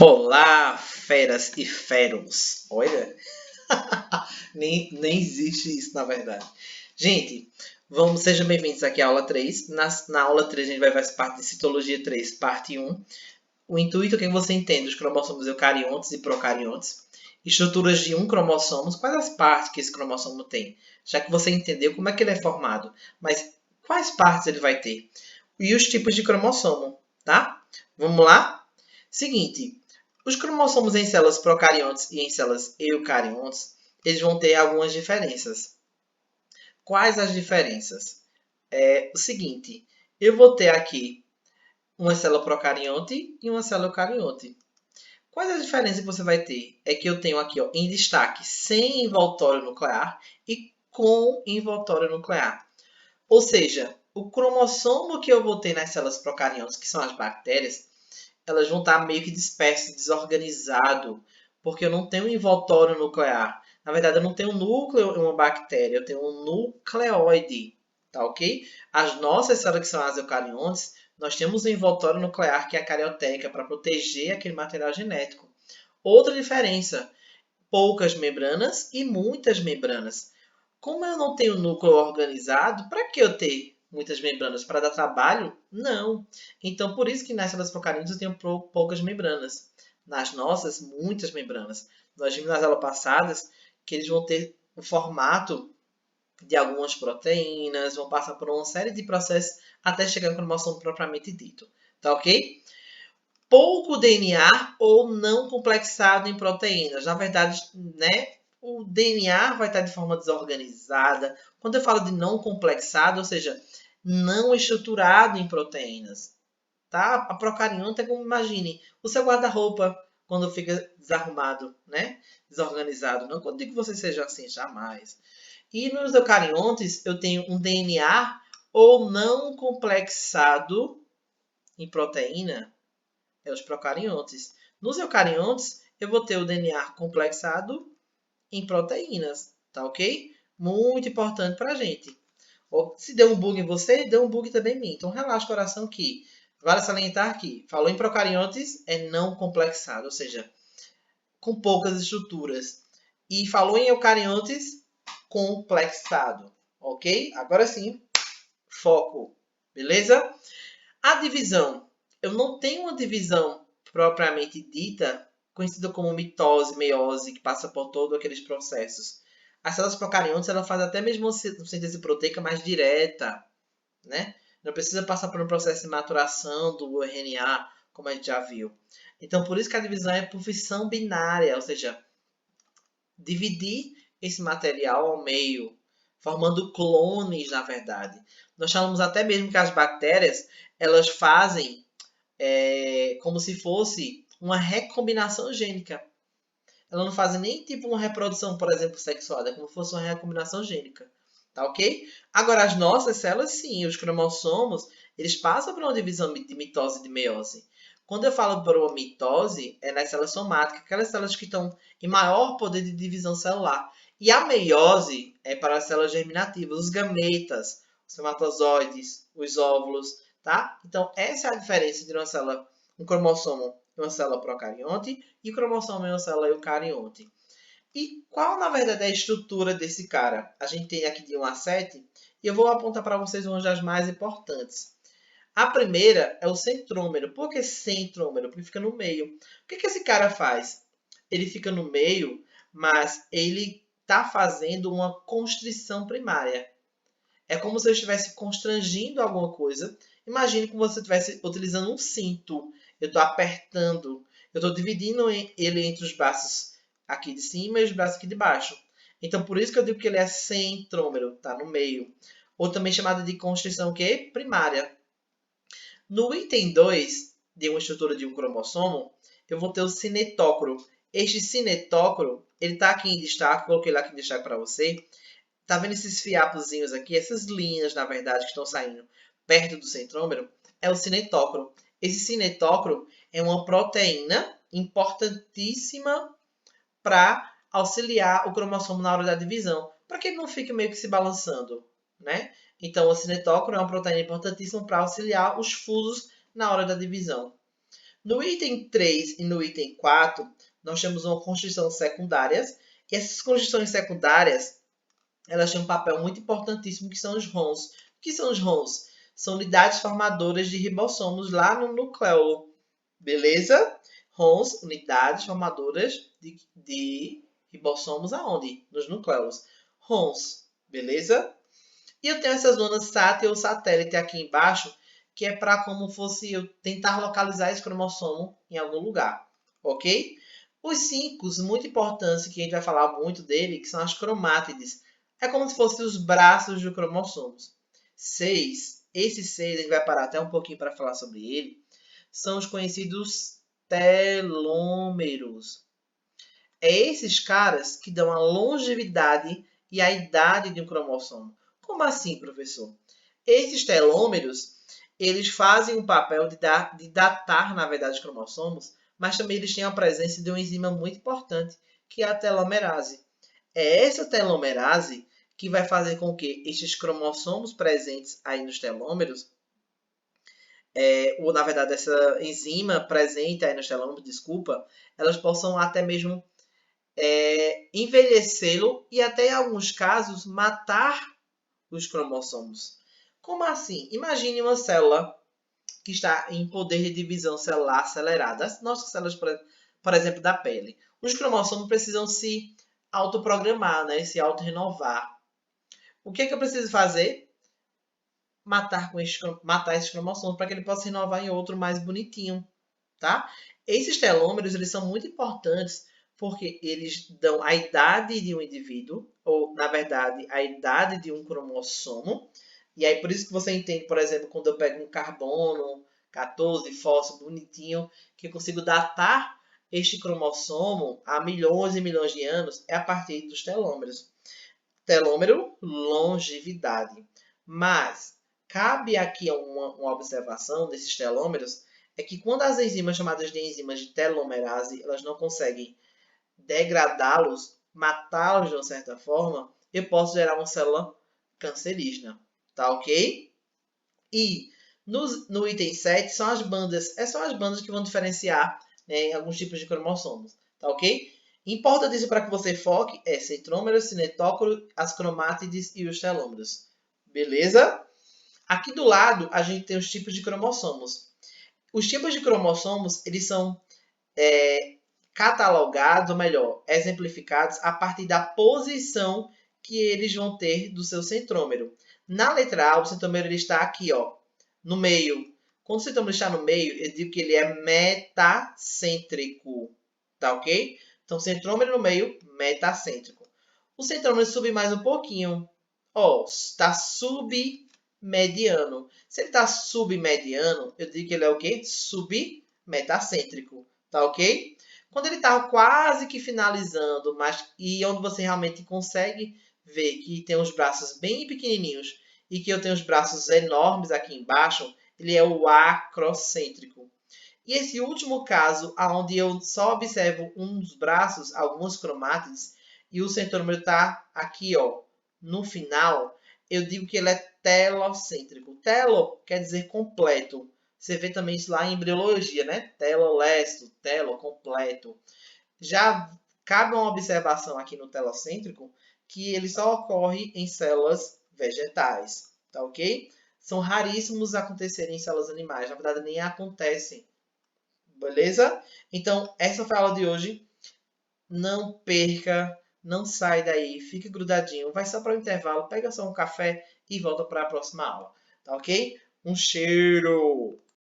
Olá, feras e feros. Olha, nem existe isso na verdade. Gente, sejam bem-vindos aqui à aula 3. Na aula 3 a gente vai fazer parte de Citologia 3, parte 1. O intuito é que você entenda os cromossomos eucariontes e procariontes, estruturas de um cromossomo, quais as partes que esse cromossomo tem, já que você entendeu como é que ele é formado, mas quais partes ele vai ter, e os tipos de cromossomo, tá? Vamos lá? Seguinte, os cromossomos em células procariontes e em células eucariontes, eles vão ter algumas diferenças. Quais as diferenças? É o seguinte, eu vou ter aqui uma célula procarionte e uma célula eucarionte. Quais as diferenças que você vai ter? É que eu tenho aqui, ó, em destaque, sem envoltório nuclear e com envoltório nuclear. Ou seja, o cromossomo que eu vou ter nas células procariontes, que são as bactérias, elas vão estar meio que dispersas, desorganizado, porque eu não tenho um envoltório nuclear. Na verdade, eu não tenho um núcleo em uma bactéria, eu tenho um nucleoide, tá ok? As nossas células, que são as eucariontes, nós temos um envoltório nuclear, que é a carioteca, para proteger aquele material genético. Outra diferença, poucas membranas e muitas membranas. Como eu não tenho núcleo organizado, para que eu ter muitas membranas? Para dar trabalho? Não. Então, por isso que nas células procariontes eu tenho poucas membranas. Nas nossas, muitas membranas. Nós vimos nas aulas passadas que eles vão ter o formato de algumas proteínas, vão passar por uma série de processos até chegar no cromossomo propriamente dito. Tá ok? Pouco DNA ou não complexado em proteínas. Na verdade, né, o DNA vai estar de forma desorganizada. Quando eu falo de não complexado, ou seja, não estruturado em proteínas. Tá? A procariota é como, imagine, o seu guarda-roupa quando fica desarrumado, né? Desorganizado. Não quando digo que você seja assim, jamais. E nos eucariontes, eu tenho um DNA ou não complexado em proteína, é os procariontes. Nos eucariontes, eu vou ter o DNA complexado em proteínas, tá ok? Muito importante pra gente. Se deu um bug em você, deu um bug também em mim. Então relaxa o coração que vale salientar que falou em procariontes é não complexado, ou seja, com poucas estruturas. E falou em eucariontes, complexado, ok? Agora sim, foco, beleza? A divisão. Eu não tenho uma divisão propriamente dita, conhecida como mitose, meiose, que passa por todos aqueles processos. As células procariontes, ela faz até mesmo uma síntese proteica mais direta, né? Não precisa passar por um processo de maturação do RNA, como a gente já viu. Então, por isso que a divisão é por fissão binária, ou seja, dividir esse material ao meio, formando clones, na verdade. Nós chamamos até mesmo que as bactérias, elas fazem como se fosse uma recombinação gênica. Elas não fazem nem tipo uma reprodução, por exemplo, sexual, é como se fosse uma recombinação gênica. Tá ok? Agora, as nossas células, sim, os cromossomos, eles passam por uma divisão de mitose e de meiose. Quando eu falo por uma mitose, é nas células somáticas, aquelas células que estão em maior poder de divisão celular. E a meiose é para as células germinativas, os gametas, os espermatozoides, os óvulos, tá? Então, essa é a diferença entre uma célula, um cromossomo e uma célula procarionte e o cromossomo e uma célula eucarionte. E qual, na verdade, é a estrutura desse cara? A gente tem aqui de 1 a 7 e eu vou apontar para vocês uma das mais importantes. A primeira é o centrômero. Por que centrômero? Porque fica no meio. O que esse cara faz? Ele fica no meio, mas ele está fazendo uma constrição primária. É como se eu estivesse constrangindo alguma coisa. Imagine como você estivesse utilizando um cinto. Eu estou apertando. Eu estou dividindo ele entre os braços aqui de cima e os braços aqui de baixo. Então, por isso que eu digo que ele é centrômero. Está no meio. Ou também chamado de constrição o quê? Primária. No item 2 de uma estrutura de um cromossomo, eu vou ter o cinetócoro. Este cinetócoro, ele está aqui em destaque. Coloquei lá aqui em destaque para você. Tá vendo esses fiapozinhos aqui? Essas linhas, na verdade, que estão saindo perto do centrômero, é o cinetócoro. Esse cinetócoro é uma proteína importantíssima para auxiliar o cromossomo na hora da divisão, para que ele não fique meio que se balançando, né? Então, o cinetócoro é uma proteína importantíssima para auxiliar os fusos na hora da divisão. No item 3 e no item 4, nós temos uma constituição secundárias. E essas constituições secundárias, elas têm um papel muito importantíssimo, que são os RONs. O que são os RONs? São unidades formadoras de ribossomos lá no nucleolo. Beleza? RONs, unidades formadoras de ribossomos aonde? Nos nucleolos. RONs. Beleza? E eu tenho essas zonas SAT ou satélite aqui embaixo, que é para como fosse eu tentar localizar esse cromossomo em algum lugar, ok? Os 5, muito importantes, que a gente vai falar muito dele, que são as cromátides. É como se fossem os braços do cromossomos. 6, esses 6, a gente vai parar até um pouquinho para falar sobre ele, são os conhecidos telômeros. É esses caras que dão a longevidade e a idade de um cromossomo. Como assim, professor? Esses telômeros, eles fazem o papel de datar, na verdade, os cromossomos, mas também eles têm a presença de uma enzima muito importante, que é a telomerase. É essa telomerase que vai fazer com que estes cromossomos presentes aí nos telômeros, ou na verdade essa enzima presente aí nos telômeros, desculpa, elas possam até mesmo envelhecê-lo e até em alguns casos matar os cromossomos. Como assim? Imagine uma célula que está em poder de divisão celular acelerada. As nossas células, por exemplo, da pele. Os cromossomos precisam se autoprogramar, né? Se auto-renovar. O que é que eu preciso fazer? Matar esses cromossomos para que ele possa se renovar em outro mais bonitinho, tá? Esses telômeros, eles são muito importantes porque eles dão a idade de um indivíduo, ou, na verdade, a idade de um cromossomo. E aí, por isso que você entende, por exemplo, quando eu pego um carbono 14, fósforo, bonitinho, que eu consigo datar este cromossomo há milhões e milhões de anos, é a partir dos telômeros. Telômero, longevidade. Mas, cabe aqui uma observação desses telômeros, é que quando as enzimas chamadas de enzimas de telomerase, elas não conseguem degradá-los, matá-los de uma certa forma, eu posso gerar uma célula cancerígena. Tá ok? E no item 7 são as bandas. São as bandas que vão diferenciar, né, alguns tipos de cromossomos. Tá ok? Importante para que você foque é centrômero, cinetócoro, as cromátides e os telômeros. Beleza? Aqui do lado a gente tem os tipos de cromossomos. Os tipos de cromossomos, eles são catalogados, ou melhor, exemplificados a partir da posição que eles vão ter do seu centrômero. Na letra A, o centrômero ele está aqui, ó, no meio. Quando o centrômero está no meio, eu digo que ele é metacêntrico. Tá ok? Então, centrômero no meio, metacêntrico. O centrômero subir mais um pouquinho. Ó, está submediano. Se ele está submediano, eu digo que ele é o quê? Submetacêntrico. Tá ok? Quando ele está quase que finalizando, mas e onde você realmente consegue ver que tem os braços bem pequenininhos e que eu tenho os braços enormes aqui embaixo, ele é o acrocêntrico. E esse último caso, onde eu só observo uns braços, algumas cromátides, e o centrômero está aqui, ó, no final, eu digo que ele é telocêntrico. Telo quer dizer completo. Você vê também isso lá em embriologia, né? Telolesto, telo, completo. Já cabe uma observação aqui no telocêntrico que ele só ocorre em células vegetais, tá ok? São raríssimos acontecerem em células animais, na verdade nem acontecem, beleza? Então, essa foi a aula de hoje. Não perca, não sai daí, fique grudadinho, vai só para o intervalo, pega só um café e volta para a próxima aula, tá ok? Um cheiro!